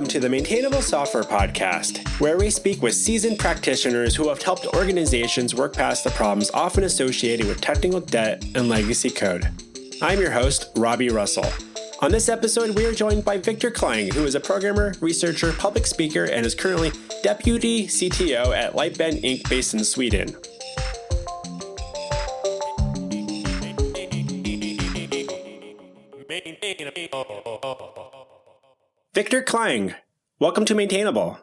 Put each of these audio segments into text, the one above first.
to the Maintainable Software Podcast, where we speak with seasoned practitioners who have helped organizations work past the problems often associated with technical debt and legacy code. I'm your host, Robby Russell. On this episode, we are joined by Viktor Klang, who is a programmer, researcher, public speaker, and is currently Deputy CTO at Lightbend Inc. based in Sweden. Viktor Klang, welcome to Maintainable.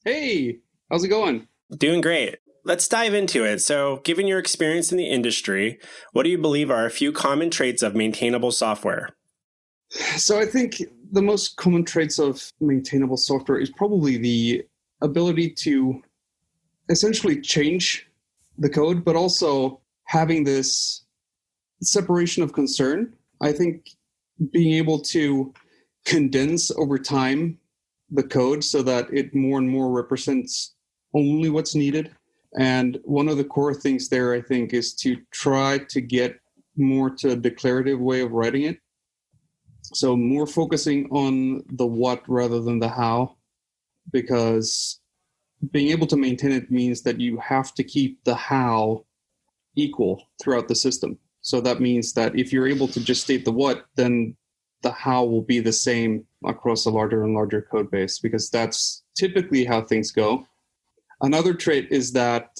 Hey, how's it going? Doing great. Let's dive into it. So, given your experience in the industry, what do you believe are a few common traits of maintainable software? So I think the most common traits of maintainable software is probably the ability to essentially change the code, but also having this separation of concern. I think being able to condense over time the code so that it more and more represents only what's needed. And one of the core things there, I think, is to try to get more to a declarative way of writing it. So more focusing on the what rather than the how, because being able to maintain it means that you have to keep the how equal throughout the system. So that means that if you're able to just state the what, then the how will be the same across a larger and larger code base, because that's typically how things go. Another trait is that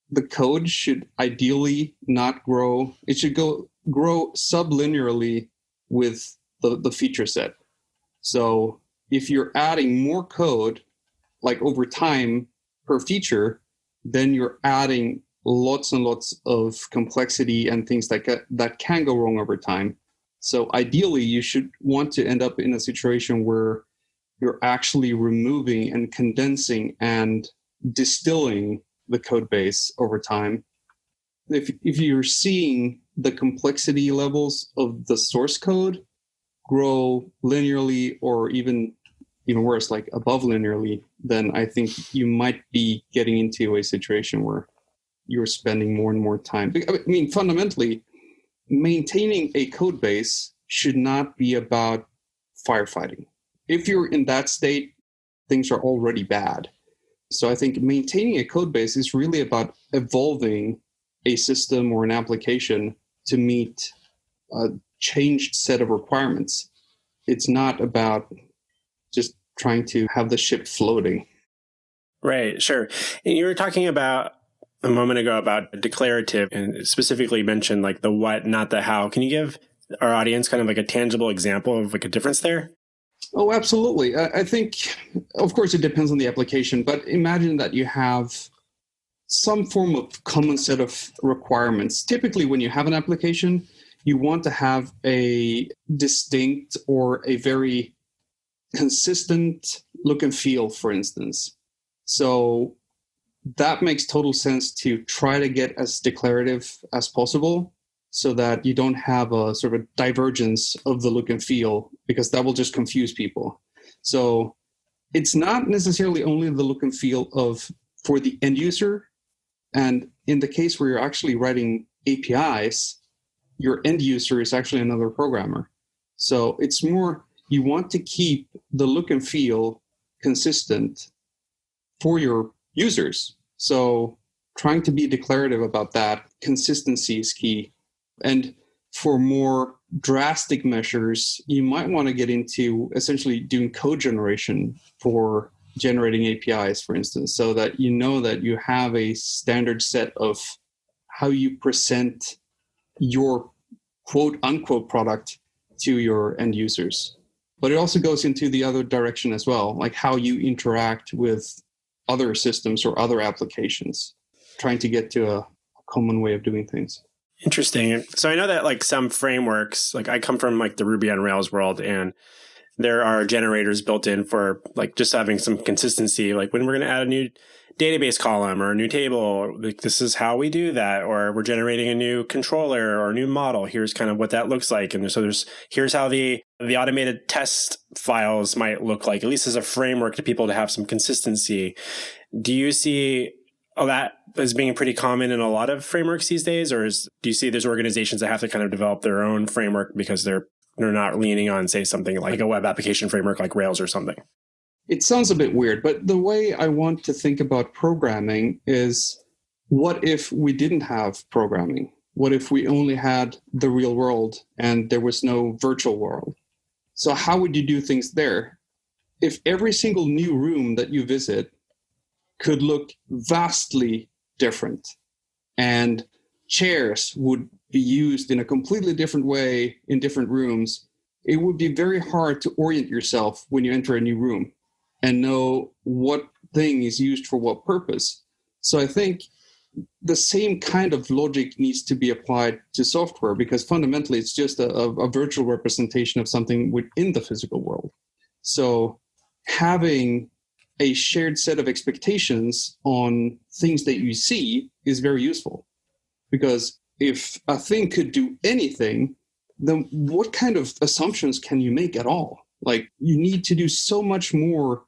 the code should ideally not grow. It should grow sublinearly with the feature set. So if you're adding more code, like over time per feature, then you're adding lots and lots of complexity and things that can go wrong over time. So ideally, you should want to end up in a situation where you're actually removing and condensing and distilling the code base over time. If you're seeing the complexity levels of the source code grow linearly or even worse, like above linearly, then I think you might be getting into a situation where you're spending more and more time. I mean, fundamentally, maintaining a code base should not be about firefighting. If you're in that state, things are already bad. So I think maintaining a code base is really about evolving a system or an application to meet a changed set of requirements. It's not about just trying to have the ship floating. Right, sure. And you were talking about a moment ago about declarative and specifically mentioned like the what, not the how. Can you give our audience kind of like a tangible example of like a difference there? Oh, absolutely. I think, of course, it depends on the application, but imagine that you have some form of common set of requirements. Typically, when you have an application, you want to have a distinct or a very consistent look and feel, for instance. So that makes total sense to try to get as declarative as possible so that you don't have a sort of divergence of the look and feel, because that will just confuse people. So it's not necessarily only the look and feel for the end user. And in the case where you're actually writing APIs, your end user is actually another programmer. So it's more, you want to keep the look and feel consistent for your users. So trying to be declarative about that, consistency is key. And for more drastic measures, you might want to get into essentially doing code generation for generating APIs, for instance, so that you know that you have a standard set of how you present your quote unquote product to your end users. But it also goes into the other direction as well, like how you interact with other systems or other applications, trying to get to a common way of doing things. Interesting. So I know that like some frameworks, like I come from like the Ruby on Rails world, and there are generators built in for like just having some consistency. Like when we're going to add a new database column or a new table, like this is how we do that. Or we're generating a new controller or a new model. Here's kind of what that looks like. And so here's how the automated test files might look like, at least as a framework to people to have some consistency. Do you see that as being pretty common in a lot of frameworks these days? Or do you see there's organizations that have to kind of develop their own framework because they're they're not leaning on, say, something like a web application framework like Rails or something. It sounds a bit weird, but the way I want to think about programming is, what if we didn't have programming? What if we only had the real world and there was no virtual world? So how would you do things there? If every single new room that you visit could look vastly different and chairs would be used in a completely different way in different rooms, it would be very hard to orient yourself when you enter a new room and know what thing is used for what purpose. So I think the same kind of logic needs to be applied to software, because fundamentally it's just a virtual representation of something within the physical world. So having a shared set of expectations on things that you see is very useful, because if a thing could do anything, then what kind of assumptions can you make at all? Like, you need to do so much more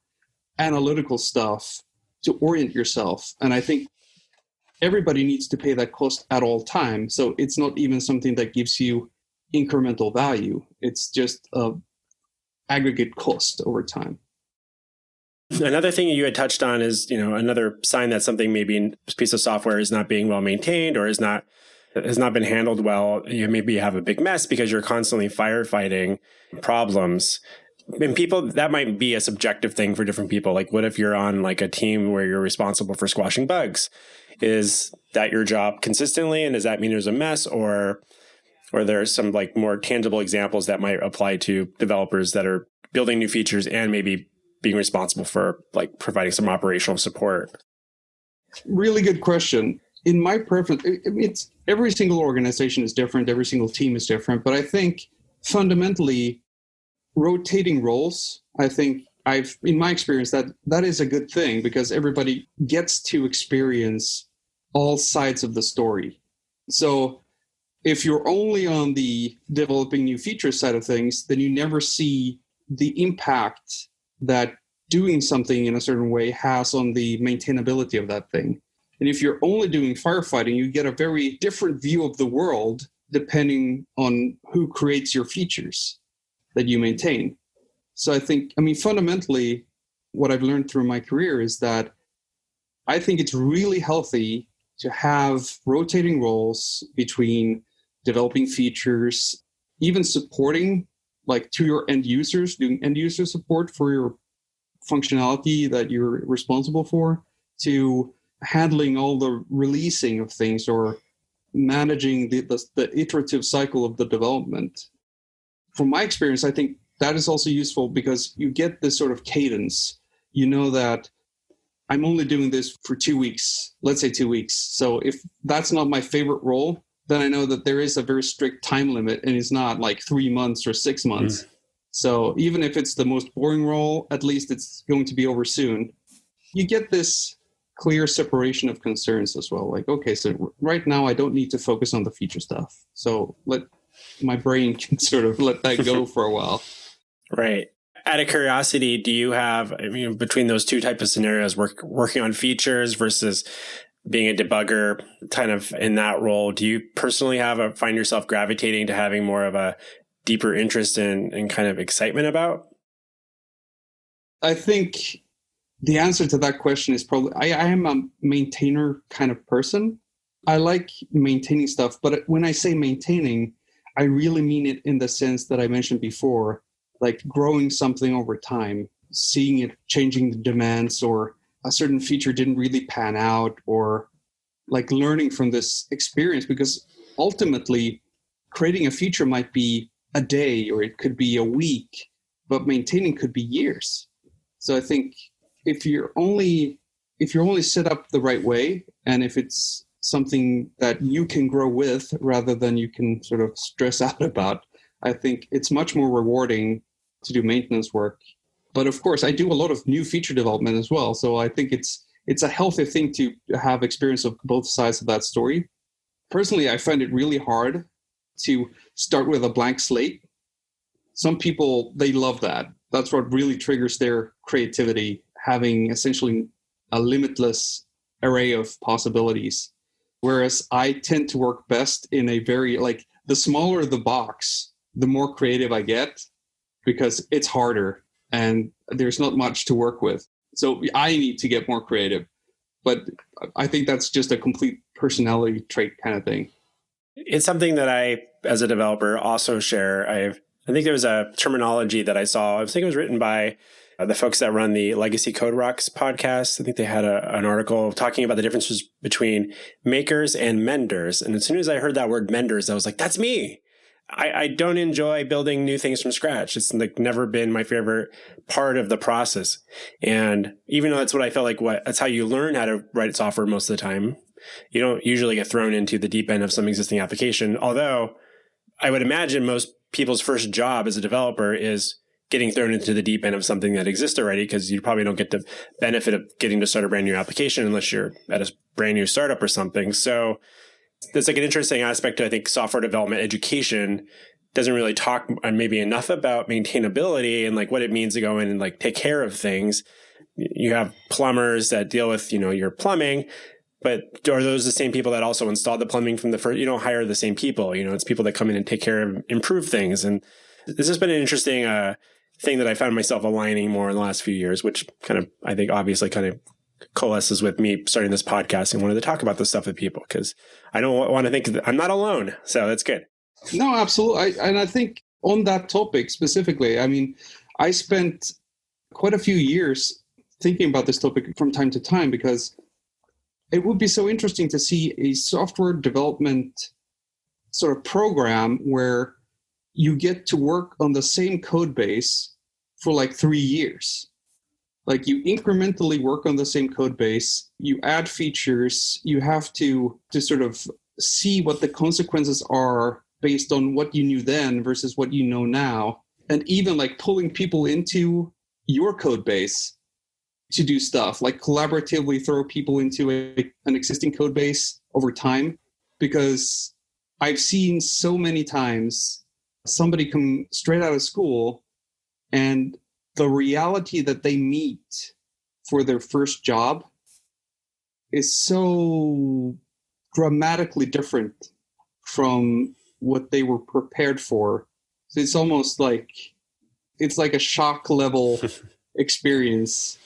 analytical stuff to orient yourself. And I think everybody needs to pay that cost at all time. So it's not even something that gives you incremental value. It's just an aggregate cost over time. Another thing you had touched on is, another sign that something, maybe a piece of software is not being well maintained or has not been handled well. Maybe you have a big mess because you're constantly firefighting problems. And people, that might be a subjective thing for different people. Like, what if you're on like a team where you're responsible for squashing bugs? Is that your job consistently? And does that mean there's a mess, or there are some like more tangible examples that might apply to developers that are building new features and maybe being responsible for like providing some operational support? Really good question. In my preference, it's every single organization is different. Every single team is different. But I think fundamentally, rotating roles, I think in my experience, that is a good thing, because everybody gets to experience all sides of the story. So if you're only on the developing new features side of things, then you never see the impact that doing something in a certain way has on the maintainability of that thing. And if you're only doing firefighting, you get a very different view of the world depending on who creates your features that you maintain. So I think, fundamentally, what I've learned through my career is that I think it's really healthy to have rotating roles between developing features, even supporting like to your end users, doing end user support for your functionality that you're responsible for, to handling all the releasing of things or managing the iterative cycle of the development. From my experience, I think that is also useful because you get this sort of cadence. You know that I'm only doing this for 2 weeks, let's say 2 weeks. So if that's not my favorite role, then I know that there is a very strict time limit and it's not like 3 months or 6 months. So even if it's the most boring role, at least it's going to be over soon. You get this clear separation of concerns as well. Like, okay, so right now I don't need to focus on the feature stuff. So my brain can sort of let that go for a while. Right. Out of curiosity, do you have, between those two types of scenarios, working on features versus being a debugger, kind of in that role, do you personally find yourself gravitating to having more of a deeper interest in kind of excitement about? I think the answer to that question is probably, I am a maintainer kind of person. I like maintaining stuff, but when I say maintaining, I really mean it in the sense that I mentioned before, like growing something over time, seeing it changing the demands, or a certain feature didn't really pan out, or like learning from this experience, because ultimately creating a feature might be a day or it could be a week, but maintaining could be years. So I think if you're only set up the right way, and if it's something that you can grow with rather than you can sort of stress out about, I think it's much more rewarding to do maintenance work. But of course, I do a lot of new feature development as well. So I think it's a healthy thing to have experience of both sides of that story. Personally, I find it really hard to start with a blank slate. Some people, they love that. That's what really triggers their creativity, having essentially a limitless array of possibilities. Whereas I tend to work best in a very, like, the smaller the box, the more creative I get, because it's harder and there's not much to work with. So I need to get more creative. But I think that's just a complete personality trait kind of thing. It's something that I, as a developer, also share. I think there was a terminology that I saw. I think it was written by the folks that run the Legacy Code Rocks podcast. I think they had an article talking about the differences between makers and menders. And as soon as I heard that word menders, I was like, that's me. I don't enjoy building new things from scratch. It's like never been my favorite part of the process. And even though that's what I felt like, that's how you learn how to write software most of the time. You don't usually get thrown into the deep end of some existing application. Although I would imagine most people's first job as a developer is getting thrown into the deep end of something that exists already, because you probably don't get the benefit of getting to start a brand new application unless you're at a brand new startup or something. So there's like an interesting aspect to, I think, software development education doesn't really talk maybe enough about maintainability and like what it means to go in and like take care of things. You have plumbers that deal with, your plumbing, but are those the same people that also install the plumbing from the first? You don't hire the same people. It's people that come in and take care of, improve things. And this has been an interesting thing that I found myself aligning more in the last few years, which kind of, I think, obviously kind of coalesces with me starting this podcast and wanted to talk about this stuff with people, because I don't want to think that I'm not alone. So that's good. No, absolutely. And I think on that topic specifically, I mean, I spent quite a few years thinking about this topic from time to time, because it would be so interesting to see a software development sort of program where you get to work on the same code base for like 3 years. Like you incrementally work on the same code base, you add features, you have to sort of see what the consequences are based on what you knew then versus what you know now. And even like pulling people into your code base to do stuff, like collaboratively throw people into an existing code base over time. Because I've seen so many times somebody come straight out of school and the reality that they meet for their first job is so dramatically different from what they were prepared for. So it's almost like it's like a shock level experience.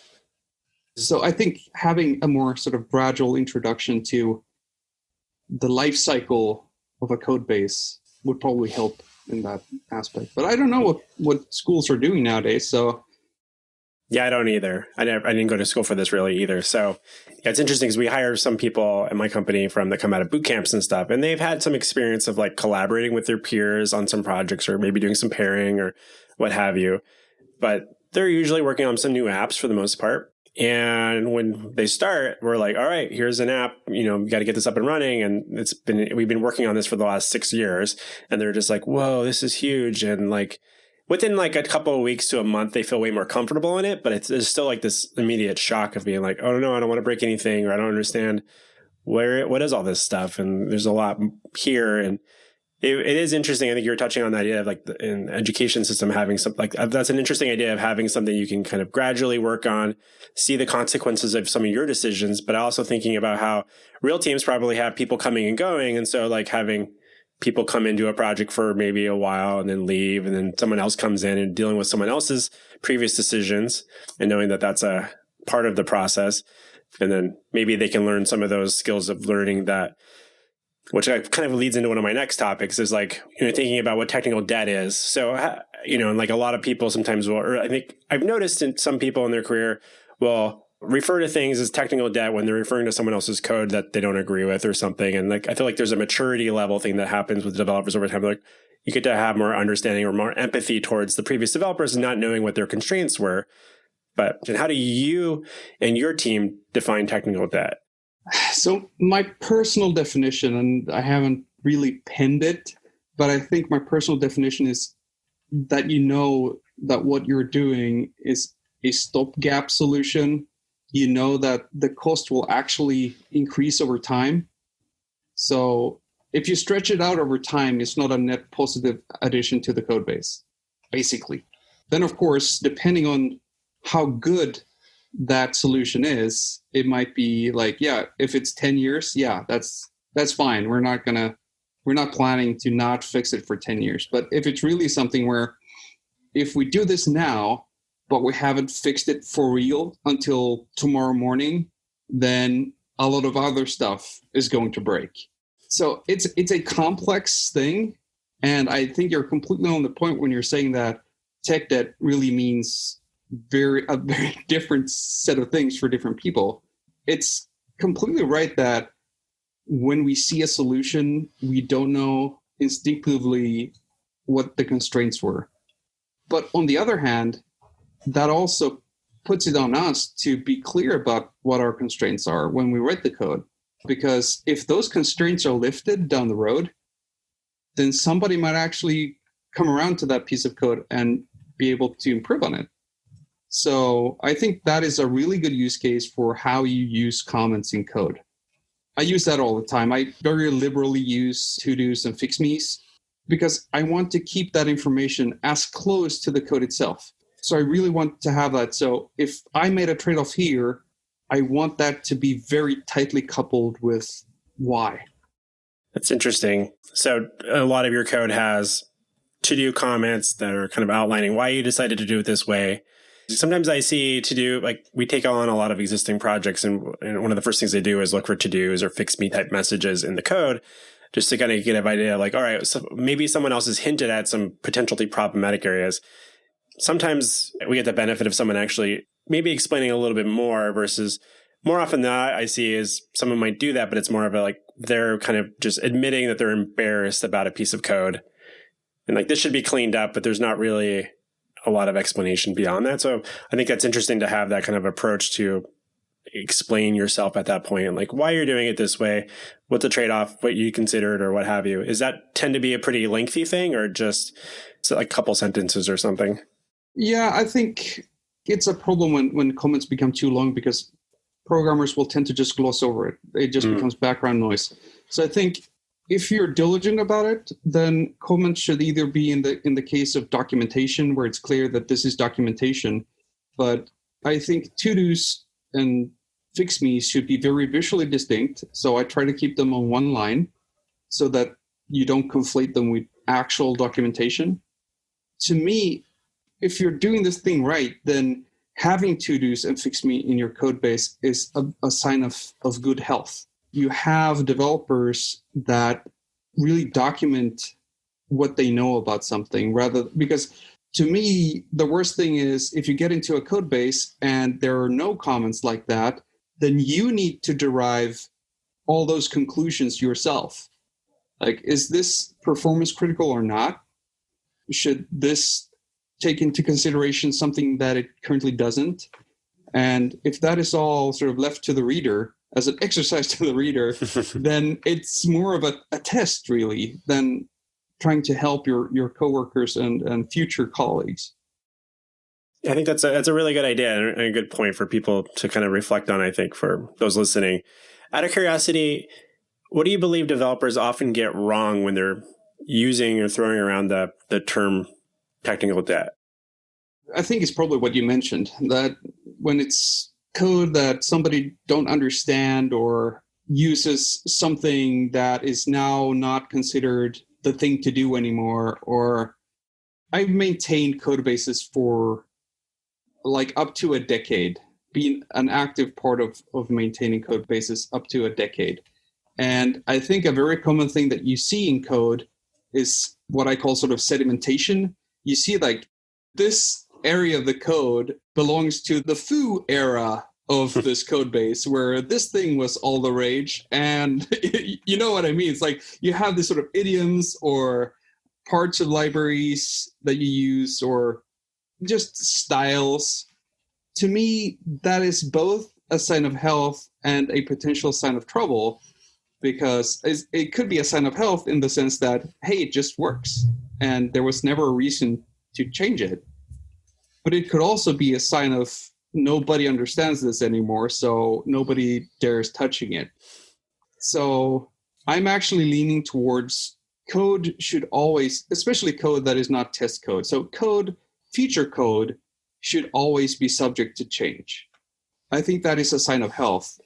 So I think having a more sort of gradual introduction to the life cycle of a code base would probably help in that aspect. But I don't know what schools are doing nowadays. So yeah, I don't either. I didn't go to school for this really either. So yeah, it's interesting because we hire some people at my company that come out of boot camps and stuff, and they've had some experience of like collaborating with their peers on some projects or maybe doing some pairing or what have you. But they're usually working on some new apps for the most part. And when they start, we're like, all right, here's an app, we got to get this up and running. And we've been working on this for the last 6 years. And they're just like, whoa, this is huge. And like within like a couple of weeks to a month, they feel way more comfortable in it. But there's still like this immediate shock of being like, oh no, I don't want to break anything, or I don't understand what is all this stuff. And there's a lot here. And it is interesting. I think you were touching on the idea of like an education system having something like that's an interesting idea of having something you can kind of gradually work on, see the consequences of some of your decisions, but also thinking about how real teams probably have people coming and going. And so like having people come into a project for maybe a while and then leave, and then someone else comes in and dealing with someone else's previous decisions and knowing that that's a part of the process. And then maybe they can learn some of those skills of learning that, which kind of leads into one of my next topics, is like, thinking about what technical debt is. So, and like a lot of people sometimes will, or I think I've noticed in some people in their career will refer to things as technical debt when they're referring to someone else's code that they don't agree with or something. And like, I feel like there's a maturity level thing that happens with developers over time. Like you get to have more understanding or more empathy towards the previous developers and not knowing what their constraints were. But how do you and your team define technical debt? So my personal definition, and I haven't really penned it, but I think my personal definition is that that what you're doing is a stopgap solution. That the cost will actually increase over time. So if you stretch it out over time, it's not a net positive addition to the code base, basically. Then, of course, depending on how good that solution is, it might be like, yeah, if it's 10 years, yeah, that's fine. We're not going to we're not planning to not fix it for 10 years. But if it's really something where if we do this now, but we haven't fixed it for real until tomorrow morning, then a lot of other stuff is going to break. So it's a complex thing. And I think you're completely on the point when you're saying that tech debt really means a very different set of things for different people. It's completely right that when we see a solution, we don't know instinctively what the constraints were. But on the other hand, that also puts it on us to be clear about what our constraints are when we write the code. Because if those constraints are lifted down the road, then somebody might actually come around to that piece of code and be able to improve on it. So I think that is a really good use case for how you use comments in code. I use that all the time. I very liberally use TODOs and FIXMEs because I want to keep that information as close to the code itself. So I really want to have that. So if I made a trade-off here, I want that to be very tightly coupled with why. That's interesting. So a lot of your code has to-do comments that are kind of outlining why you decided to do it this way. Sometimes I see to-do, like we take on a lot of existing projects, and one of the first things they do is look for to-dos or fix-me type messages in the code just to kind of get an idea of like, all right, so maybe someone else has hinted at some potentially problematic areas. Sometimes we get the benefit of someone actually maybe explaining a little bit more versus more often than not, I see is someone might do that, but it's more of a like they're kind of just admitting that they're embarrassed about a piece of code. And like this should be cleaned up, but there's not really a lot of explanation beyond that. So I think that's interesting to have that kind of approach to explain yourself at that point and like why you're doing it this way, what the trade-off, what you considered or what have you. Is that tend to be a pretty lengthy thing or just like a couple sentences or something? Yeah, I think it's a problem when comments become too long because programmers will tend to just gloss over it. It just becomes background noise. So I think if you're diligent about it, then comments should either be in the case of documentation where it's clear that this is documentation. But I think to-dos and fix-me's should be very visually distinct. So I try to keep them on one line so that you don't conflate them with actual documentation. To me, if you're doing this thing right, then having to-dos and fix-me in your code base is a sign of good health. You have developers that really document what they know about something because to me, the worst thing is if you get into a code base and there are no comments like that, then you need to derive all those conclusions yourself. Like, is this performance critical or not? Should this take into consideration something that it currently doesn't? And if that is all sort of left to the reader, as an exercise to the reader, then it's more of a test, really, than trying to help your coworkers and future colleagues. I think that's a really good idea and a good point for people to kind of reflect on, I think, for those listening. Out of curiosity, what do you believe developers often get wrong when they're using or throwing around the term technical debt? I think it's probably what you mentioned, that when it's code that somebody don't understand or uses something that is now not considered the thing to do anymore, or I've maintained Codebases for like up to a decade, being an active part of maintaining Codebases up to a decade. And I think a very common thing that you see in code is what I call sort of sedimentation. You see like this area of the code belongs to the foo era of this code base where this thing was all the rage. And you know what I mean? It's like you have these sort of idioms or parts of libraries that you use or just styles. To me, that is both a sign of health and a potential sign of trouble, because it could be a sign of health in the sense that, hey, it just works and there was never a reason to change it. But it could also be a sign of nobody understands this anymore, so nobody dares touching it. So I'm actually leaning towards code should always, especially code that is not test code. So feature code should always be subject to change. I think that is a sign of health.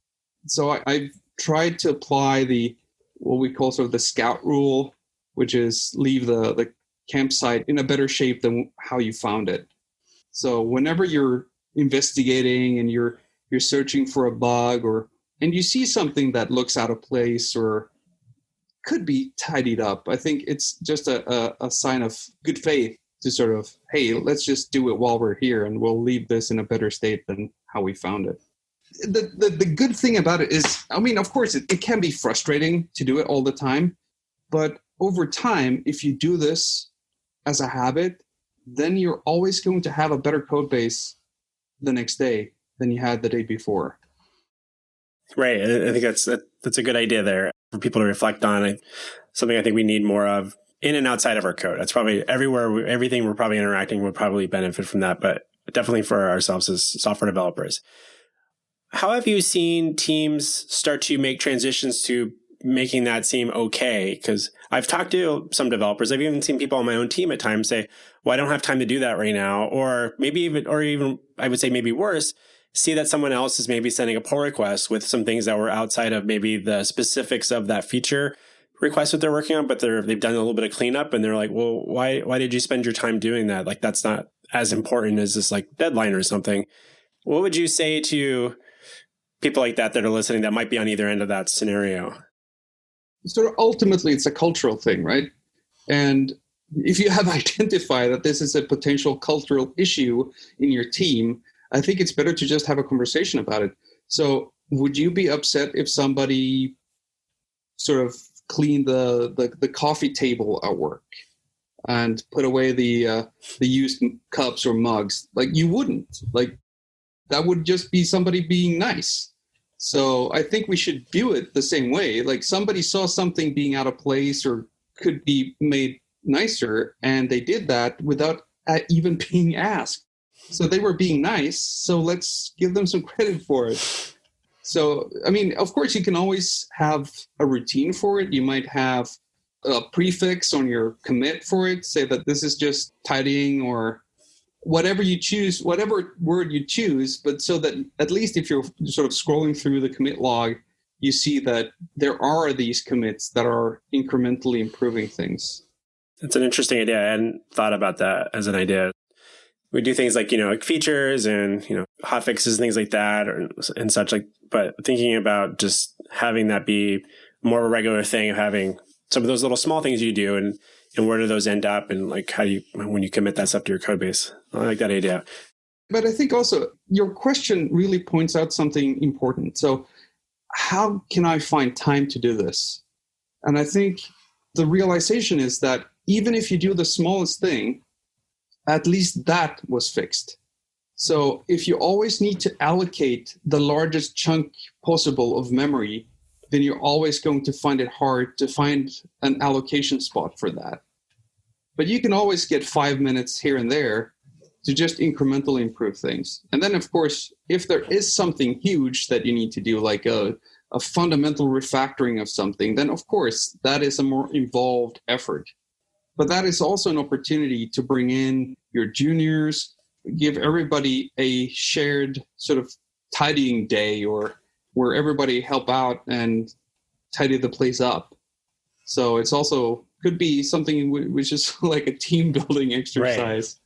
So I've tried to apply the what we call sort of the scout rule, which is leave the campsite in a better shape than how you found it. So whenever you're investigating and you're searching for a bug and you see something that looks out of place or could be tidied up, I think it's just a sign of good faith to sort of, hey, let's just do it while we're here and we'll leave this in a better state than how we found it. The good thing about it is, I mean, of course, it can be frustrating to do it all the time, but over time, if you do this as a habit, then you're always going to have a better code base the next day than you had the day before. Right. I think that's a good idea there for people to reflect on. Something I think we need more of in and outside of our code. That's probably everywhere. Everything we're probably interacting would probably benefit from that, but definitely for ourselves as software developers. How have you seen teams start to make transitions to making that seem okay? Because I've talked to some developers. I've even seen people on my own team at times say, well, I don't have time to do that right now. Or even I would say maybe worse, see that someone else is maybe sending a pull request with some things that were outside of maybe the specifics of that feature request that they're working on, but they've done a little bit of cleanup and they're like, well, why did you spend your time doing that? Like, that's not as important as this like deadline or something. What would you say to people like that are listening that might be on either end of that scenario? So ultimately, it's a cultural thing, right? And if you have identified that this is a potential cultural issue in your team, I think it's better to just have a conversation about it. So would you be upset if somebody sort of cleaned the coffee table at work and put away the used cups or mugs? Like, you wouldn't. Like, that would just be somebody being nice. So I think we should view it the same way. Like, somebody saw something being out of place or could be made nicer, and they did that without even being asked. So they were being nice, so let's give them some credit for it. So, I mean, of course, you can always have a routine for it. You might have a prefix on your commit for it, say that this is just tidying or whatever you choose, whatever word you choose, but so that at least if you're sort of scrolling through the commit log, you see that there are these commits that are incrementally improving things. That's an interesting idea. I hadn't thought about that as an idea. We do things like, like features and, hot fixes, things like that and such, like, but thinking about just having that be more of a regular thing of having some of those little small things you do and where do those end up and like when you commit that stuff to your code base. I like that idea. But I think also your question really points out something important. So how can I find time to do this? And I think the realization is that even if you do the smallest thing, at least that was fixed. So if you always need to allocate the largest chunk possible of memory, then you're always going to find it hard to find an allocation spot for that. But you can always get 5 minutes here and there to just incrementally improve things. And then, of course, if there is something huge that you need to do, like a fundamental refactoring of something, then of course that is a more involved effort. But that is also an opportunity to bring in your juniors, give everybody a shared sort of tidying day or where everybody help out and tidy the place up. So it's also could be something which is like a team building exercise.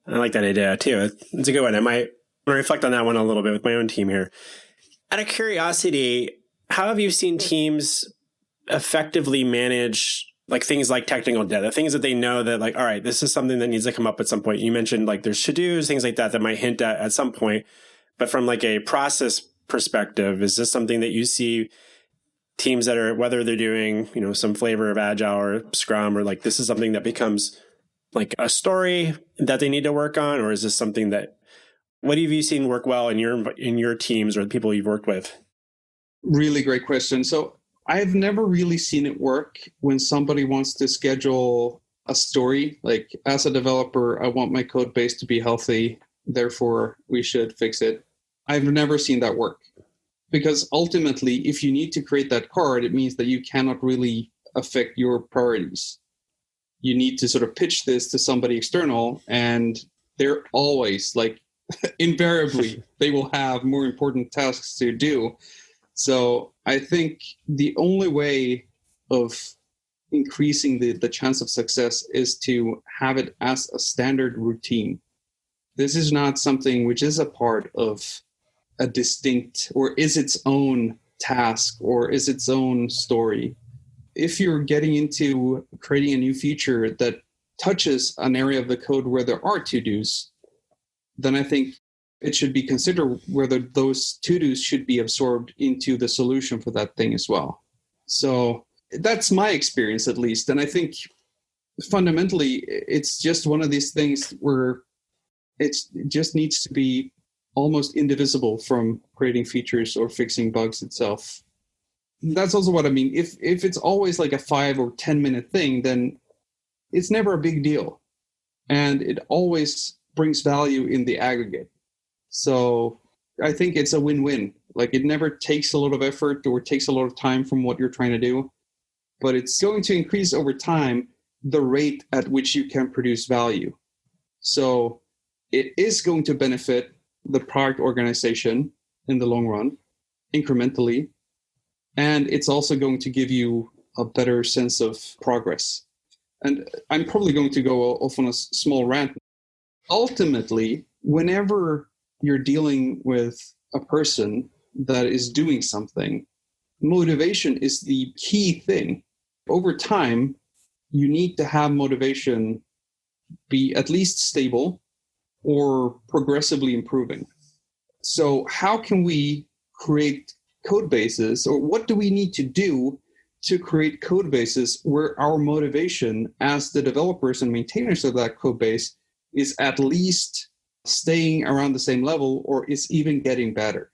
Right. I like that idea too. It's a good one. I might reflect on that one a little bit with my own team here. Out of curiosity, how have you seen teams effectively manage like things like technical debt, the things that they know that like, all right, this is something that needs to come up at some point. You mentioned like there's to-dos, things like that might hint at some point. But from like a process perspective, is this something that you see teams that are, whether they're doing, some flavor of Agile or Scrum, or like this is something that becomes like a story that they need to work on? Or is this something that, what have you seen work well in your teams or the people you've worked with? Really great question. So I've never really seen it work when somebody wants to schedule a story. Like, as a developer, I want my code base to be healthy, therefore we should fix it. I've never seen that work. Because ultimately, if you need to create that card, it means that you cannot really affect your priorities. You need to sort of pitch this to somebody external, and they're always, like, invariably, they will have more important tasks to do. So I think the only way of increasing the chance of success is to have it as a standard routine. This is not something which is a part of a distinct or is its own task or is its own story. If you're getting into creating a new feature that touches an area of the code where there are to-dos, then I think it should be considered whether those to-dos should be absorbed into the solution for that thing as well. So that's my experience, at least. And I think fundamentally, it's just one of these things where it just needs to be almost indivisible from creating features or fixing bugs itself. That's also what I mean. If it's always like a 5 or 10 minute thing, then it's never a big deal. And it always brings value in the aggregate. So I think it's a win-win. Like, it never takes a lot of effort or takes a lot of time from what you're trying to do, but it's going to increase over time the rate at which you can produce value. So it is going to benefit the product organization in the long run, incrementally, and it's also going to give you a better sense of progress. And I'm probably going to go off on a small rant. Ultimately, whenever you're dealing with a person that is doing something, motivation is the key thing. Over time, you need to have motivation be at least stable or progressively improving. So how can we create code bases, or what do we need to do to create code bases where our motivation as the developers and maintainers of that code base is at least staying around the same level or is even getting better?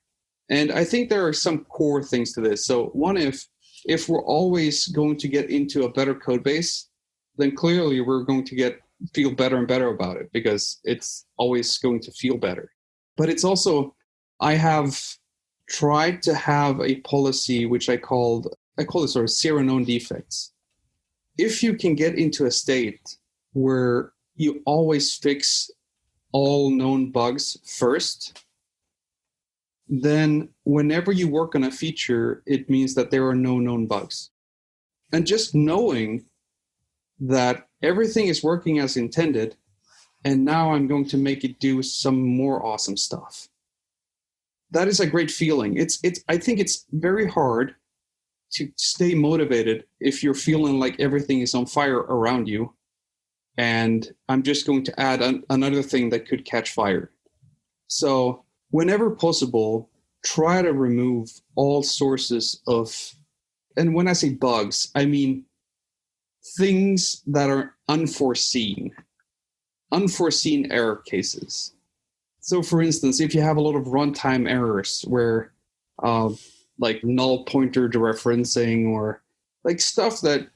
And I think there are some core things to this. So one, if we're always going to get into a better code base, then clearly we're going to feel better and better about it because it's always going to feel better. But it's also, I have tried to have a policy which I call it sort of zero known defects. If you can get into a state where you always fix all known bugs first, then whenever you work on a feature, it means that there are no known bugs. And just knowing that everything is working as intended, and now I'm going to make it do some more awesome stuff. That is a great feeling. I think it's very hard to stay motivated if you're feeling like everything is on fire around you, and I'm just going to add another thing that could catch fire. So whenever possible, try to remove all sources of, and when I say bugs, I mean things that are unforeseen error cases. So for instance, if you have a lot of runtime errors where like null pointer dereferencing or like stuff that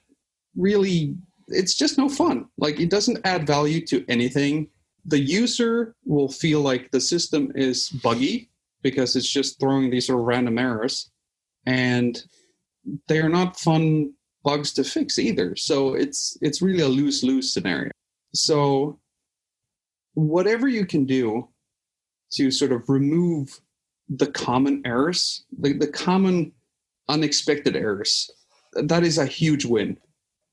really, it's just no fun. Like, it doesn't add value to anything. The user will feel like the system is buggy because it's just throwing these sort of random errors, and they're not fun bugs to fix either. So it's really a lose-lose scenario. So whatever you can do to sort of remove the common errors, the common unexpected errors, that is a huge win.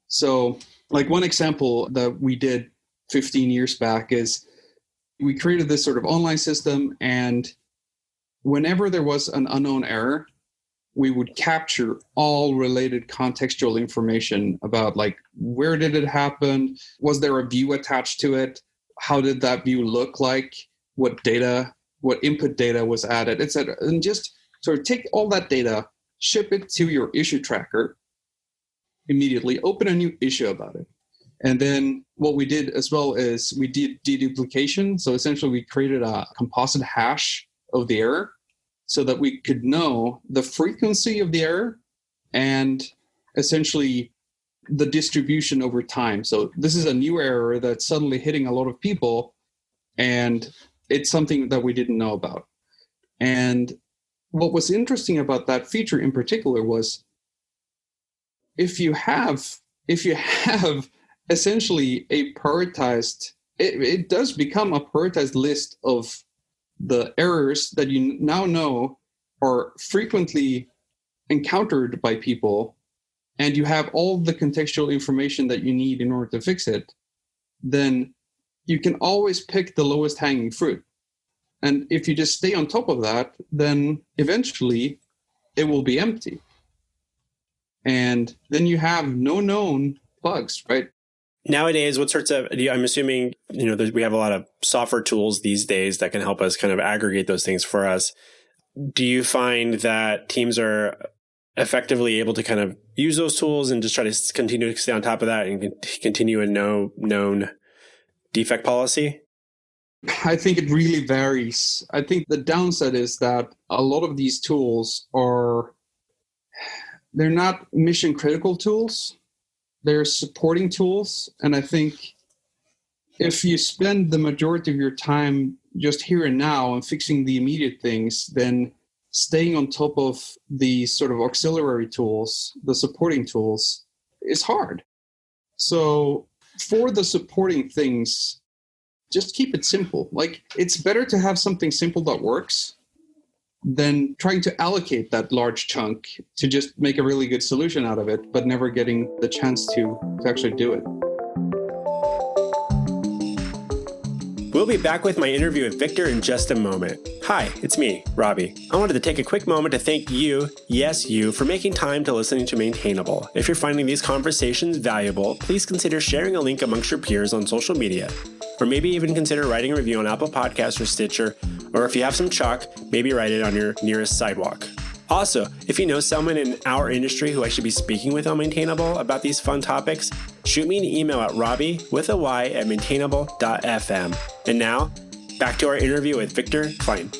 So like one example that we did 15 years back is we created this sort of online system, and whenever there was an unknown error, we would capture all related contextual information about, like, where did it happen? Was there a view attached to it? How did that view look like? What input data was added, etc. And just sort of take all that data, ship it to your issue tracker, immediately open a new issue about it. And then what we did as well is we did deduplication. So essentially we created a composite hash of the error so that we could know the frequency of the error and essentially the distribution over time. So this is a new error that's suddenly hitting a lot of people, and it's something that we didn't know about. And what was interesting about that feature in particular was if you have essentially a prioritized, it does become a prioritized list of the errors that you now know are frequently encountered by people and you have all the contextual information that you need in order to fix it, then you can always pick the lowest hanging fruit. And if you just stay on top of that, then eventually it will be empty. And then you have no known bugs, right? Nowadays, what sorts of, I'm assuming, we have a lot of software tools these days that can help us kind of aggregate those things for us. Do you find that teams are effectively able to kind of use those tools and just try to continue to stay on top of that and continue a no known defect policy? I think it really varies. I think the downside is that a lot of these tools they're not mission critical tools. They're supporting tools. And I think if you spend the majority of your time just here and now and fixing the immediate things, then staying on top of the sort of auxiliary tools, the supporting tools, is hard. So for the supporting things, just keep it simple. Like, it's better to have something simple that works than trying to allocate that large chunk to just make a really good solution out of it, but never getting the chance to actually do it. We'll be back with my interview with Viktor in just a moment. Hi, it's me, Robby. I wanted to take a quick moment to thank you, yes, you, for making time to listening to Maintainable. If you're finding these conversations valuable, please consider sharing a link amongst your peers on social media. Or maybe even consider writing a review on Apple Podcasts or Stitcher, or if you have some chalk, maybe write it on your nearest sidewalk. Also, if you know someone in our industry who I should be speaking with on Maintainable about these fun topics, shoot me an email at robby@maintainable.fm. And now, back to our interview with Viktor Klang.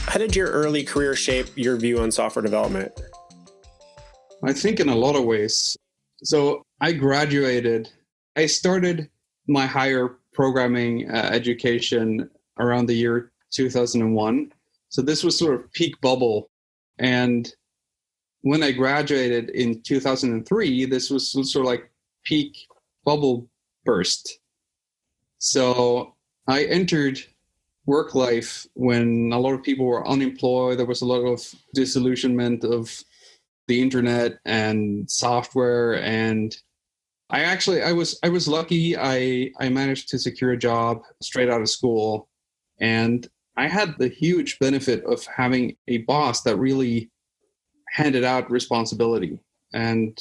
How did your early career shape your view on software development? I think in a lot of ways. So I started my higher programming education around the year 2001. So this was sort of peak bubble. And when I graduated in 2003, this was sort of like peak bubble burst. So I entered work life when a lot of people were unemployed. There was a lot of disillusionment of the internet and software. And I was lucky. I managed to secure a job straight out of school. And I had the huge benefit of having a boss that really handed out responsibility and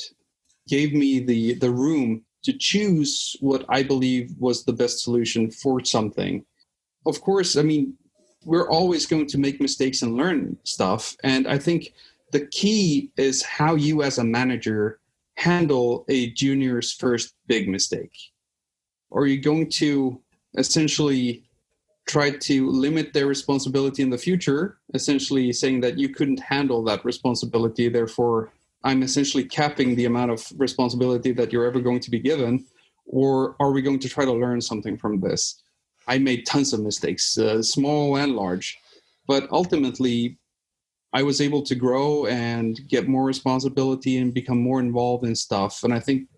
gave me the room to choose what I believe was the best solution for something. Of course, I mean, we're always going to make mistakes and learn stuff. And I think the key is how you as a manager handle a junior's first big mistake. Are you going to essentially try to limit their responsibility in the future, essentially saying that you couldn't handle that responsibility, therefore I'm essentially capping the amount of responsibility that you're ever going to be given? Or are we going to try to learn something from this? I made tons of mistakes, small and large, but ultimately I was able to grow and get more responsibility and become more involved in stuff. And I think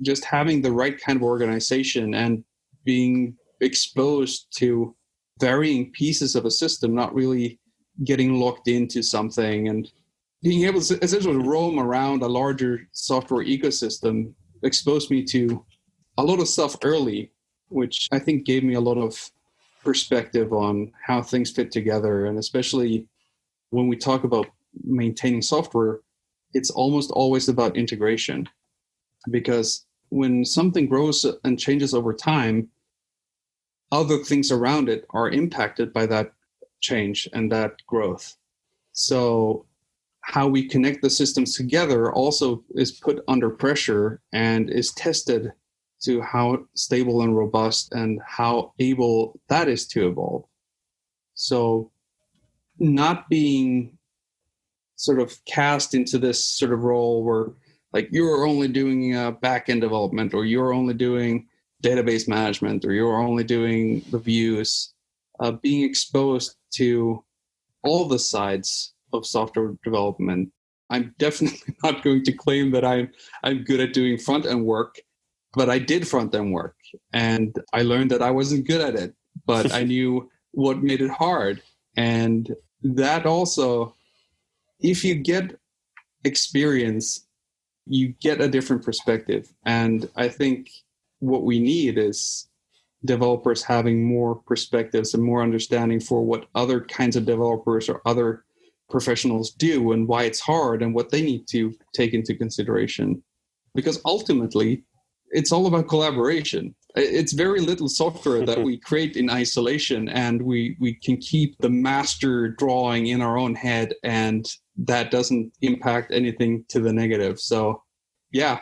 just having the right kind of organization and being exposed to varying pieces of a system, not really getting locked into something, and being able to essentially roam around a larger software ecosystem exposed me to a lot of stuff early, which I think gave me a lot of perspective on how things fit together. And especially when we talk about maintaining software, it's almost always about integration, because when something grows and changes over time, other things around it are impacted by that change and that growth. So how we connect the systems together also is put under pressure and is tested to how stable and robust and how able that is to evolve. So not being sort of cast into this sort of role where like you're only doing back-end development, or you're only doing database management, or you're only doing the views, being exposed to all the sides of software development. I'm definitely not going to claim that I'm good at doing front-end work, but I did front-end work, and I learned that I wasn't good at it, but I knew what made it hard. And that also if you get experience, you get a different perspective. And I think what we need is developers having more perspectives and more understanding for what other kinds of developers or other professionals do and why it's hard and what they need to take into consideration. Because ultimately, it's all about collaboration. It's very little software that we create in isolation, and we can keep the master drawing in our own head, and that doesn't impact anything to the negative. So, yeah.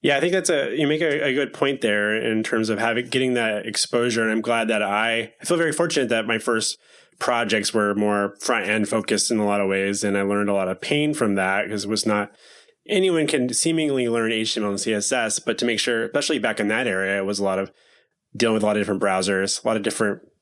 Yeah, I think you make a good point there in terms of getting that exposure. And I'm glad that I feel very fortunate that my first projects were more front end focused in a lot of ways. And I learned a lot of pain from that because it was not anyone can seemingly learn HTML and CSS, but to make sure, especially back in that area, it was a lot of dealing with a lot of different browsers,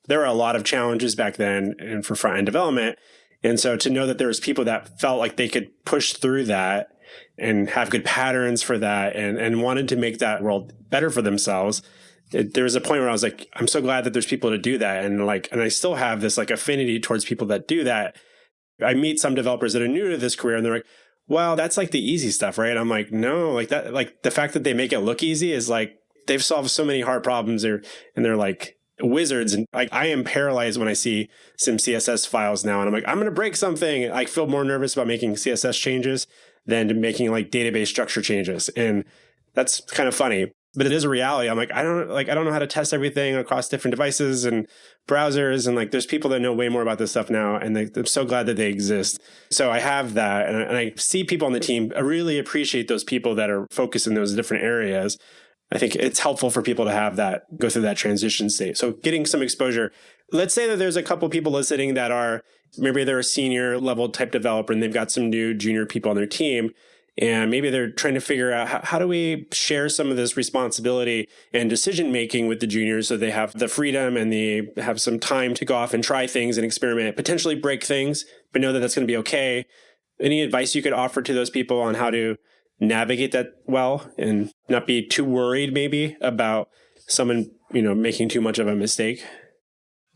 there were a lot of challenges back then and for front end development. And so to know that there was people that felt like they could push through that and have good patterns for that and wanted to make that world better for themselves. There was a point where I was like, I'm so glad that there's people to do that. And I still have this like affinity towards people that do that. I meet some developers that are new to this career and they're like, well, that's like the easy stuff, right? I'm like, no, like that, like the fact that they make it look easy is like, they've solved so many hard problems there and they're like wizards. And like, I am paralyzed when I see some CSS files now and I'm like, I'm going to break something. I feel more nervous about making CSS changes than making like database structure changes. And that's kind of funny, but it is a reality. I'm like, I don't know how to test everything across different devices and browsers. And like, there's people that know way more about this stuff now. And I'm so glad that they exist. So I have that. And I see people on the team. I really appreciate those people that are focused in those different areas. I think it's helpful for people to have that, go through that transition state. So getting some exposure. Let's say that there's a couple people listening that are, maybe they're a senior level type developer and they've got some new junior people on their team. And maybe they're trying to figure out how do we share some of this responsibility and decision making with the juniors so they have the freedom and they have some time to go off and try things and experiment, potentially break things, but know that that's going to be okay. Any advice you could offer to those people on how to navigate that well and not be too worried maybe about someone, making too much of a mistake?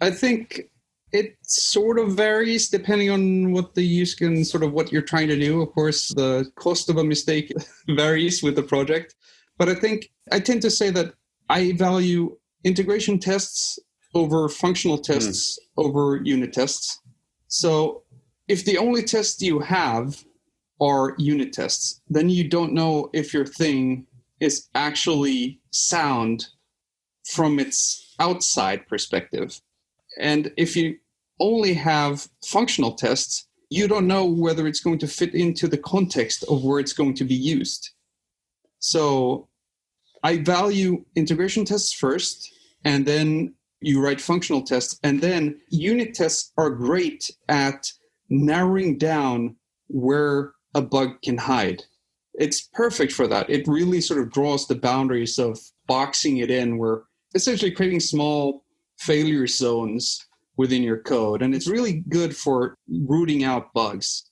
I think it sort of varies depending on what the use and sort of what you're trying to do. Of course, the cost of a mistake varies with the project. But I think I tend to say that I value integration tests over functional tests over unit tests. So if the only tests you have are unit tests, then you don't know if your thing is actually sound from its outside perspective. And if you only have functional tests, you don't know whether it's going to fit into the context of where it's going to be used. So I value integration tests first, and then you write functional tests, and then unit tests are great at narrowing down where a bug can hide. It's perfect for that. It really sort of draws the boundaries of boxing it in, where essentially creating small failure zones within your code. And it's really good for rooting out bugs.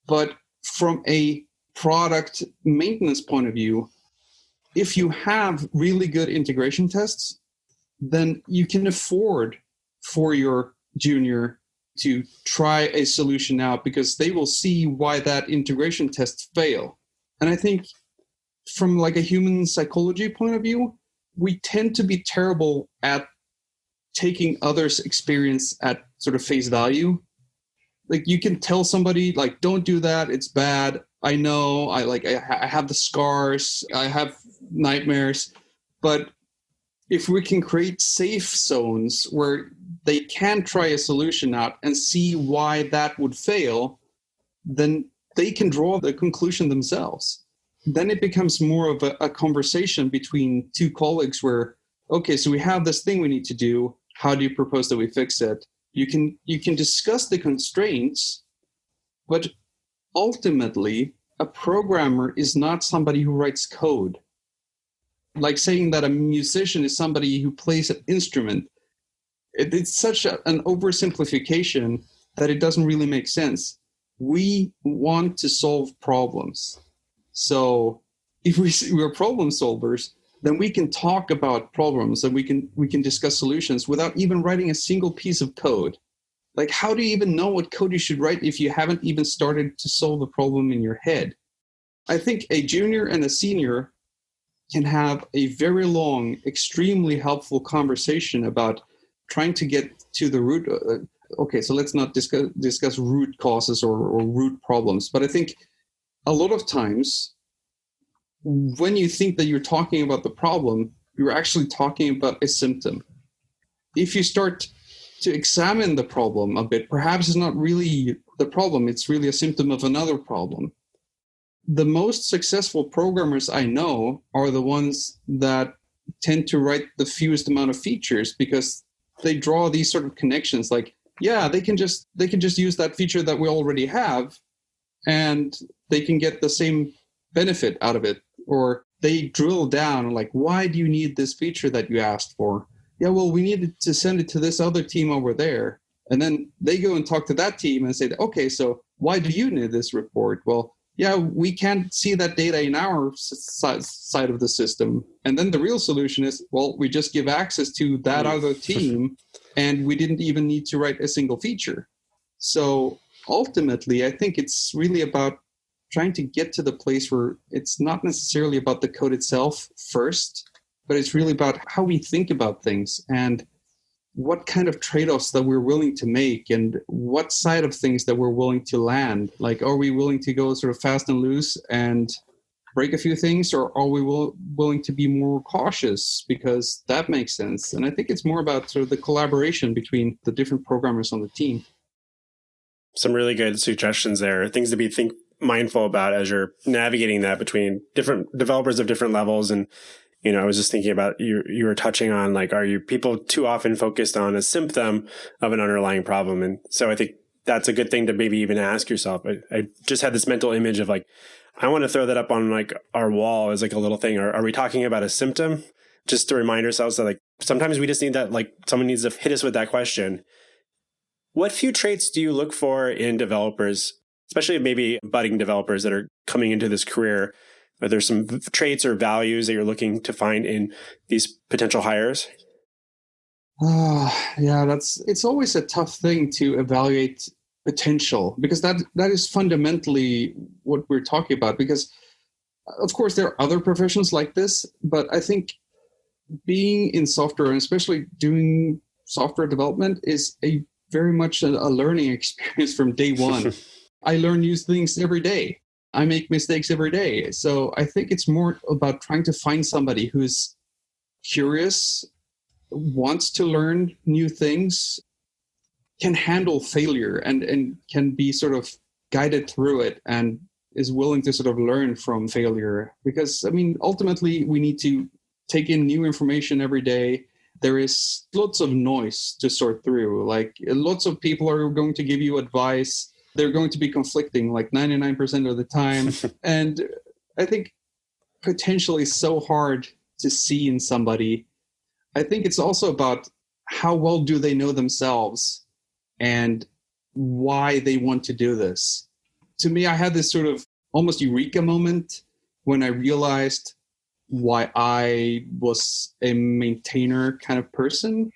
But from a product maintenance point of view, if you have really good integration tests, then you can afford for your junior to try a solution out because they will see why that integration tests fail. And I think from like a human psychology point of view, we tend to be terrible at taking others' experience at sort of face value. Like you can tell somebody like, don't do that, it's bad. I know, I have the scars, I have nightmares. But if we can create safe zones where they can try a solution out and see why that would fail, then they can draw the conclusion themselves. Then it becomes more of a conversation between two colleagues where, okay, so we have this thing we need to do. How do you propose that we fix it? You can discuss the constraints, but ultimately, a programmer is not somebody who writes code. Like saying that a musician is somebody who plays an instrument. It's such an oversimplification that it doesn't really make sense. We want to solve problems. So if we're problem solvers, then we can talk about problems and we can discuss solutions without even writing a single piece of code. Like, how do you even know what code you should write if you haven't even started to solve the problem in your head? I think a junior and a senior can have a very long, extremely helpful conversation about trying to get to the root. Okay, so let's not discuss root causes or root problems. But I think a lot of times when you think that you're talking about the problem, you're actually talking about a symptom. If you start to examine the problem a bit, perhaps it's not really the problem, it's really a symptom of another problem. The most successful programmers I know are the ones that tend to write the fewest amount of features, because they draw these sort of connections like, yeah, they can just use that feature that we already have and they can get the same benefit out of it. Or they drill down like, why do you need this feature that you asked for? Yeah, well, we needed to send it to this other team over there. And then they go and talk to that team and say, okay, so why do you need this report? Well, yeah, we can't see that data in our side of the system. And then the real solution is, well, we just give access to that other team and we didn't even need to write a single feature. So ultimately, I think it's really about trying to get to the place where it's not necessarily about the code itself first, but it's really about how we think about things and what kind of trade-offs that we're willing to make and what side of things that we're willing to land. Like, are we willing to go sort of fast and loose and break a few things, or are we willing to be more cautious because that makes sense? And I think it's more about sort of the collaboration between the different programmers on the team. Some really good suggestions there, things to be mindful about as you're navigating that between different developers of different levels. And I was just thinking about you were touching on, like, are you people too often focused on a symptom of an underlying problem? And so I think that's a good thing to maybe even ask yourself. I just had this mental image of like, I want to throw that up on like our wall as like a little thing. Are we talking about a symptom? Just to remind ourselves that like sometimes we just need that, like someone needs to hit us with that question. What few traits do you look for in developers, especially maybe budding developers that are coming into this career? Are there some traits or values that you're looking to find in these potential hires? Yeah, it's always a tough thing to evaluate potential, because that is fundamentally what we're talking about. Because of course there are other professions like this, but I think being in software, and especially doing software development, is a very much a learning experience from day one. I learn new things every day. I make mistakes every day. So I think it's more about trying to find somebody who's curious, wants to learn new things, can handle failure and can be sort of guided through it, and is willing to sort of learn from failure. Because, I mean, ultimately we need to take in new information every day. There is lots of noise to sort through. Like, lots of people are going to give you advice. They're going to be conflicting like 99% of the time. And I think potentially so hard to see in somebody. I think it's also about how well do they know themselves and why they want to do this. To me, I had this sort of almost eureka moment when I realized why I was a maintainer kind of person.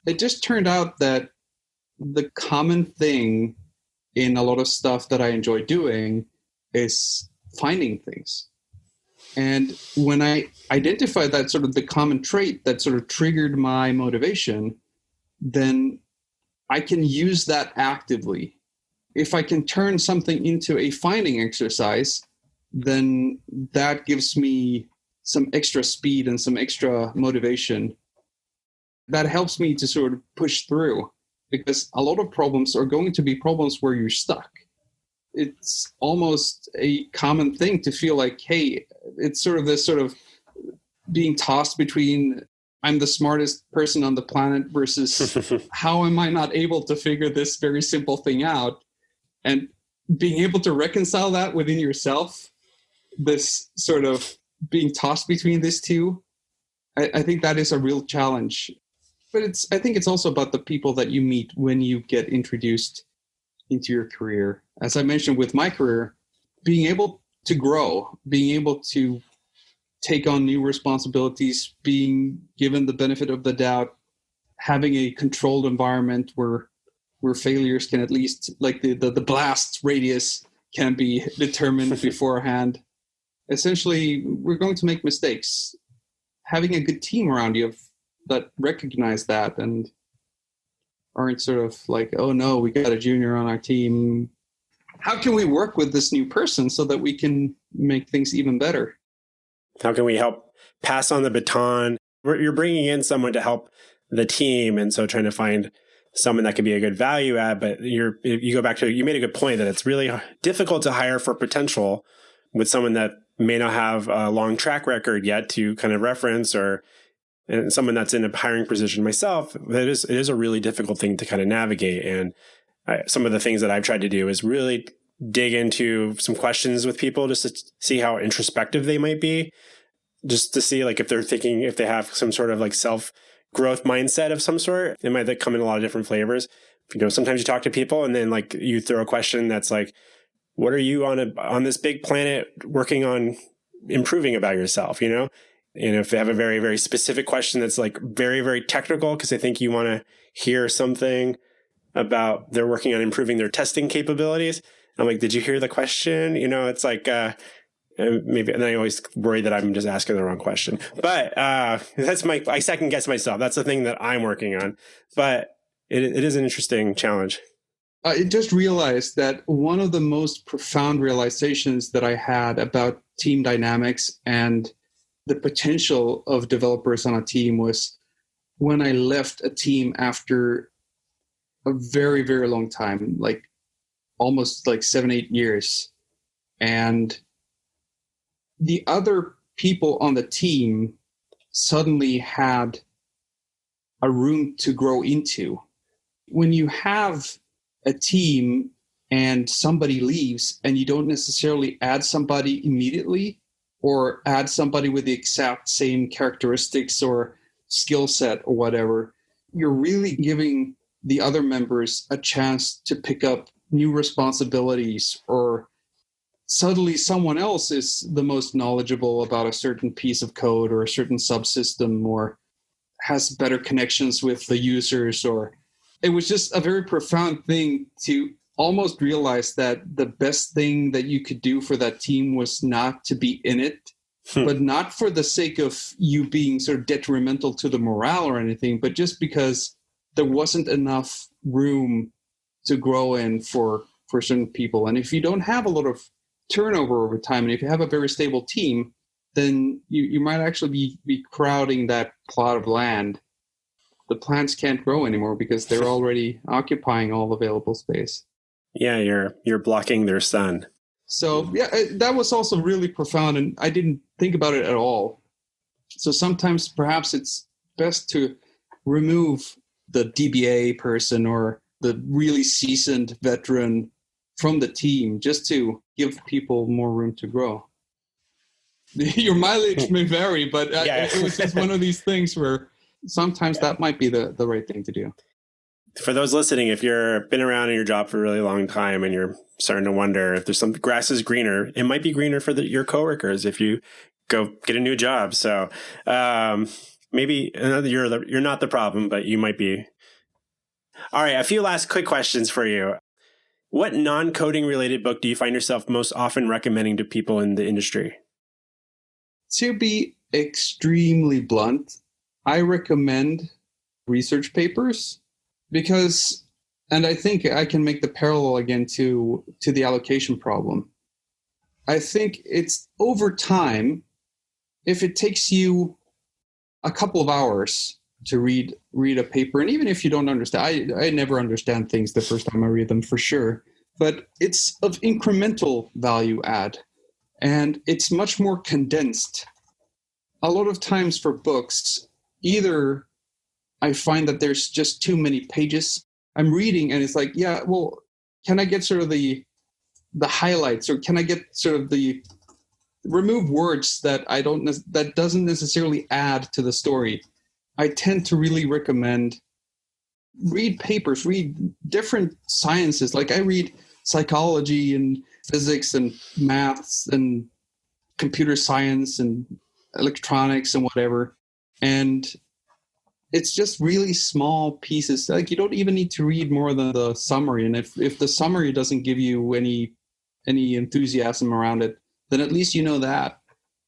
It just turned out that the common thing in a lot of stuff that I enjoy doing is finding things. And when I identified that sort of the common trait that sort of triggered my motivation, then I can use that actively. If I can turn something into a finding exercise, then that gives me some extra speed and some extra motivation. That helps me to sort of push through, because a lot of problems are going to be problems where you're stuck. It's almost a common thing to feel like, hey, it's sort of this sort of being tossed between I'm the smartest person on the planet versus how am I not able to figure this very simple thing out? And being able to reconcile that within yourself, this sort of being tossed between these two, I think that is a real challenge. But I think it's also about the people that you meet when you get introduced into your career. As I mentioned with my career, being able to grow, being able to take on new responsibilities, being given the benefit of the doubt, having a controlled environment where where failures can at least, like the blast radius can be determined beforehand. Essentially, we're going to make mistakes. Having a good team around you that recognize that and aren't sort of like, oh no, we got a junior on our team. How can we work with this new person so that we can make things even better? How can we help pass on the baton? You're bringing in someone to help the team, and so trying to find someone that could be a good value add. But you go back to, you made a good point that it's really difficult to hire for potential with someone that may not have a long track record yet to kind of reference, and someone that's in a hiring position myself. It is a really difficult thing to kind of navigate. And some of the things that I've tried to do is really dig into some questions with people just to see how introspective they might be, just to see like if they're thinking, if they have some sort of like self-growth mindset of some sort. It might come in a lot of different flavors. Sometimes you talk to people and then like you throw a question that's like, what are you on this big planet working on improving about yourself, And if they have a very, very specific question that's like very, very technical, because I think you want to hear something about they're working on improving their testing capabilities. I'm like, did you hear the question? It's like, maybe, and I always worry that I'm just asking the wrong question, but, I second guess myself. That's the thing that I'm working on, but it is an interesting challenge. I just realized that one of the most profound realizations that I had about team dynamics and the potential of developers on a team was when I left a team after a very, very long time, like almost like 7-8 years. And the other people on the team suddenly had a room to grow into. When you have a team and somebody leaves and you don't necessarily add somebody immediately or add somebody with the exact same characteristics or skill set or whatever, you're really giving the other members a chance to pick up new responsibilities, or suddenly someone else is the most knowledgeable about a certain piece of code or a certain subsystem, or has better connections with the users. Or it was just a very profound thing to almost realize that the best thing that you could do for that team was not to be in it, but not for the sake of you being sort of detrimental to the morale or anything, but just because there wasn't enough room to grow in for certain people. And if you don't have a lot of turnover over time, and if you have a very stable team, then you might actually be crowding that plot of land. The plants can't grow anymore because they're already occupying all available space. Yeah, you're blocking their sun. So yeah, that was also really profound, and I didn't think about it at all. So sometimes perhaps it's best to remove the DBA person or the really seasoned veteran from the team just to give people more room to grow. Your mileage may vary, but it was just one of these things where sometimes that might be the right thing to do. For those listening, if you've been around in your job for a really long time and you're starting to wonder if there's some grass is greener, it might be greener for your coworkers if you go get a new job. So maybe you're not the problem, but you might be. All right, a few last quick questions for you. What non-coding related book do you find yourself most often recommending to people in the industry? To be extremely blunt, I recommend research papers because, and I think I can make the parallel again to the allocation problem. I think it's over time, if it takes you a couple of hours to read a paper, and even if you don't understand, I never understand things the first time I read them for sure, but it's of incremental value add, and it's much more condensed. A lot of times for books, either I find that there's just too many pages I'm reading, and it's like, yeah, well, can I get sort of the highlights, or can I get sort of the remove words that that doesn't necessarily add to the story? I tend to really recommend read papers, read different sciences. Like I read psychology and physics and maths and computer science and electronics and whatever. And it's just really small pieces. Like you don't even need to read more than the summary. And if the summary doesn't give you any enthusiasm around it, then at least you know that.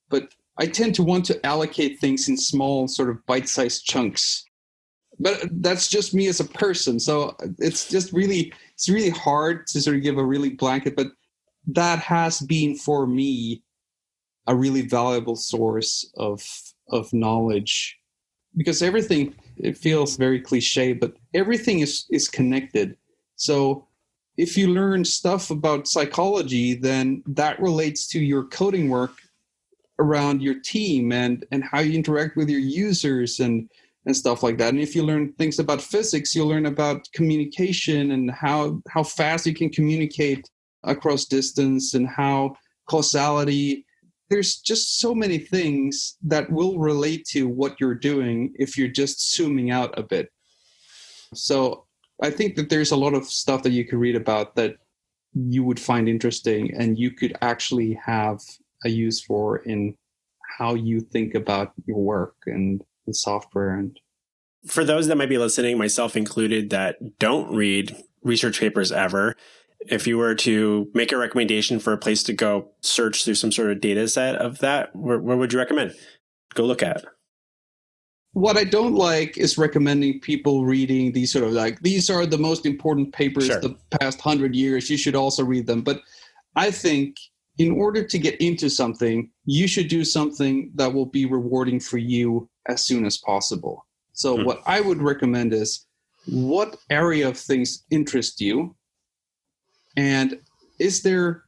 But I tend to want to allocate things in small sort of bite-sized chunks. But that's just me as a person. So it's really hard to sort of give a really blanket, but that has been for me a really valuable source of knowledge, because everything, it feels very cliche, but everything is connected. So if you learn stuff about psychology, then that relates to your coding work around your team and how you interact with your users and stuff like that. And if you learn things about physics, you'll learn about communication and how fast you can communicate across distance and how causality. There's just so many things that will relate to what you're doing if you're just zooming out a bit. So I think that there's a lot of stuff that you could read about that you would find interesting and you could actually have a use for in how you think about your work and the software. And for those that might be listening, myself included, that don't read research papers ever, if you were to make a recommendation for a place to go search through some sort of data set of that, where would you recommend? Go look at. What I don't like is recommending people reading these sort of like, these are the most important papers the past 100 years. You should also read them. But I think in order to get into something, you should do something that will be rewarding for you as soon as possible. So what I would recommend is, what area of things interest you? And is there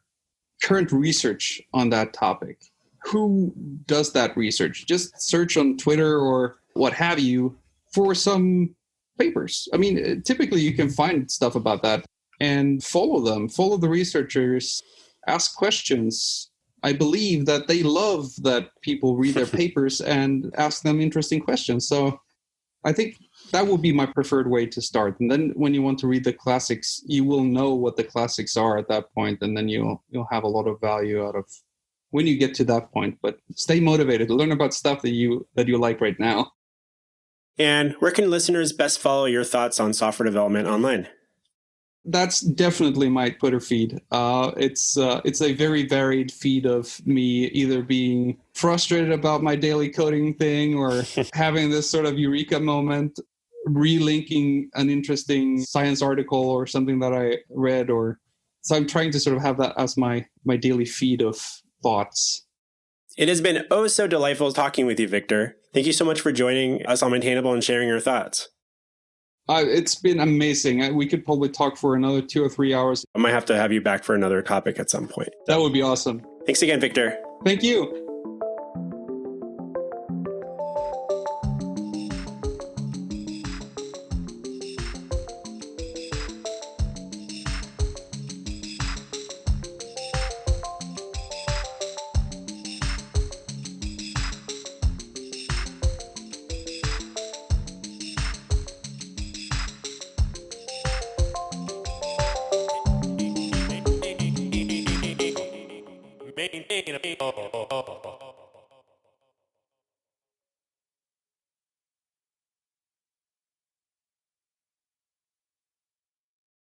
current research on that topic? Who does that research? Just search on Twitter or what have you for some papers. I mean, typically you can find stuff about that and follow them. Follow the researchers, ask questions. I believe that they love that people read their papers and ask them interesting questions. So I think that would be my preferred way to start. And then when you want to read the classics, you will know what the classics are at that point, and then you'll have a lot of value out of when you get to that point. But stay motivated, learn about stuff that you like right now. And where can listeners best follow your thoughts on software development online? That's definitely my Twitter feed. It's a very varied feed of me either being frustrated about my daily coding thing or having this sort of eureka moment, relinking an interesting science article or something that I read. So I'm trying to sort of have that as my daily feed of thoughts. It has been oh so delightful talking with you, Viktor. Thank you so much for joining us on Maintainable and sharing your thoughts. It's been amazing. We could probably talk for another 2 or 3 hours. I might have to have you back for another topic at some point. That would be awesome. Thanks again, Viktor. Thank you. Maintainable.